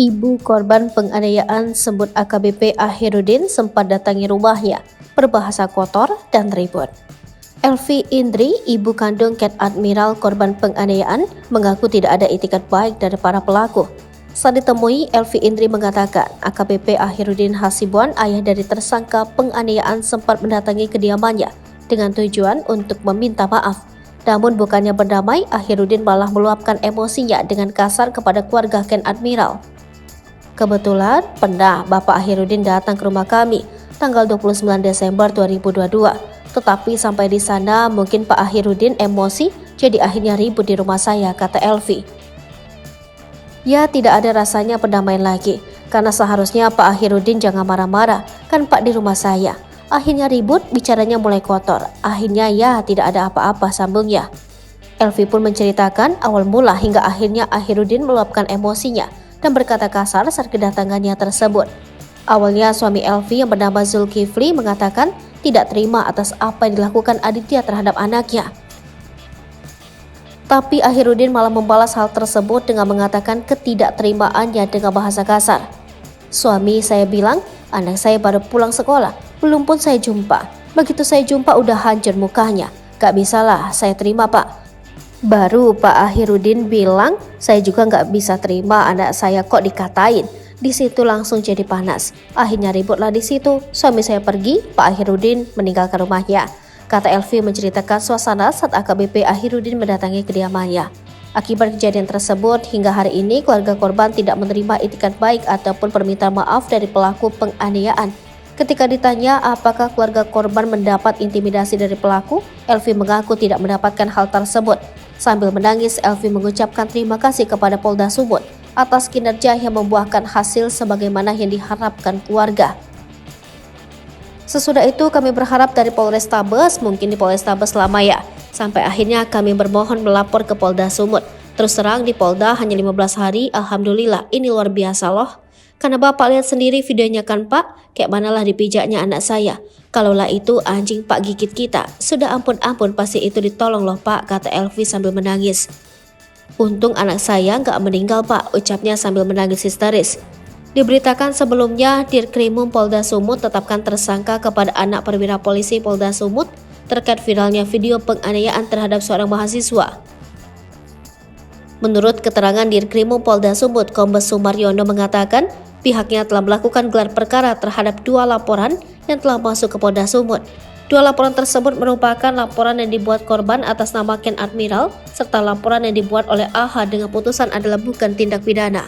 Ibu korban penganiayaan sebut AKBP Akhirudin sempat datangi rumahnya, berbahasa kotor dan ribut. Elvi Indri, ibu kandung Ket Admiral korban penganiayaan, mengaku tidak ada itikat baik dari para pelaku. Saat ditemui, Elvi Indri mengatakan AKBP Akhirudin Hasibuan, ayah dari tersangka penganiayaan, sempat mendatangi kediamannya dengan tujuan untuk meminta maaf. Namun bukannya berdamai, Akhirudin malah meluapkan emosinya dengan kasar kepada keluarga Ken Admiral. Kebetulan pernah Bapak Akhirudin datang ke rumah kami tanggal 29 Desember 2022. Tetapi sampai di sana mungkin Pak Akhirudin emosi, jadi akhirnya ribut di rumah saya, kata Elvi. Ya, tidak ada rasanya perdamaian lagi, karena seharusnya Pak Akhirudin jangan marah-marah, kan Pak di rumah saya. Akhirnya ribut, bicaranya mulai kotor. Akhirnya ya tidak ada apa-apa, sambungnya. Elvi pun menceritakan awal mula hingga akhirnya Akhirudin meluapkan emosinya dan berkata kasar saat kedatangannya tersebut. Awalnya suami Elvi yang bernama Zulkifli mengatakan tidak terima atas apa yang dilakukan Aditya terhadap anaknya. Tapi Akhirudin malah membalas hal tersebut dengan mengatakan ketidakterimaannya dengan bahasa kasar. Suami saya bilang, anak saya baru pulang sekolah, belum pun saya jumpa. Begitu saya jumpa udah hancur mukanya. Gak bisalah saya terima, Pak. Baru Pak Akhirudin bilang, saya juga nggak bisa terima anak saya kok dikatain. Di situ langsung jadi panas. Akhirnya ributlah di situ. Suami saya pergi, Pak Akhirudin meninggalkan rumahnya. Kata Elvi menceritakan suasana saat AKBP Akhirudin mendatangi kediamannya. Akibat kejadian tersebut, hingga hari ini keluarga korban tidak menerima itikat baik ataupun permintaan maaf dari pelaku penganiayaan. Ketika ditanya apakah keluarga korban mendapat intimidasi dari pelaku, Elvi mengaku tidak mendapatkan hal tersebut. Sambil menangis, Elvi mengucapkan terima kasih kepada Polda Sumut atas kinerja yang membuahkan hasil sebagaimana yang diharapkan keluarga. Sesudah itu kami berharap dari Polrestabes, mungkin di Polrestabes lama ya. Sampai akhirnya kami bermohon melapor ke Polda Sumut. Terus terang di Polda hanya 15 hari, alhamdulillah ini luar biasa loh. Karena Bapak lihat sendiri videonya kan Pak, kayak manalah dipijaknya anak saya. Kalaulah itu anjing Pak gigit kita, sudah ampun-ampun pasti itu ditolong loh Pak, kata Elvi sambil menangis. Untung anak saya nggak meninggal Pak, ucapnya sambil menangis histeris. Diberitakan sebelumnya, Dirkrimum Polda Sumut tetapkan tersangka kepada anak perwira polisi Polda Sumut terkait viralnya video penganiayaan terhadap seorang mahasiswa. Menurut keterangan Dirkrimum Polda Sumut, Kombes Sumaryono mengatakan pihaknya telah melakukan gelar perkara terhadap 2 laporan yang telah masuk ke Polda Sumut. 2 laporan tersebut merupakan laporan yang dibuat korban atas nama Ken Admiral serta laporan yang dibuat oleh AH dengan putusan adalah bukan tindak pidana.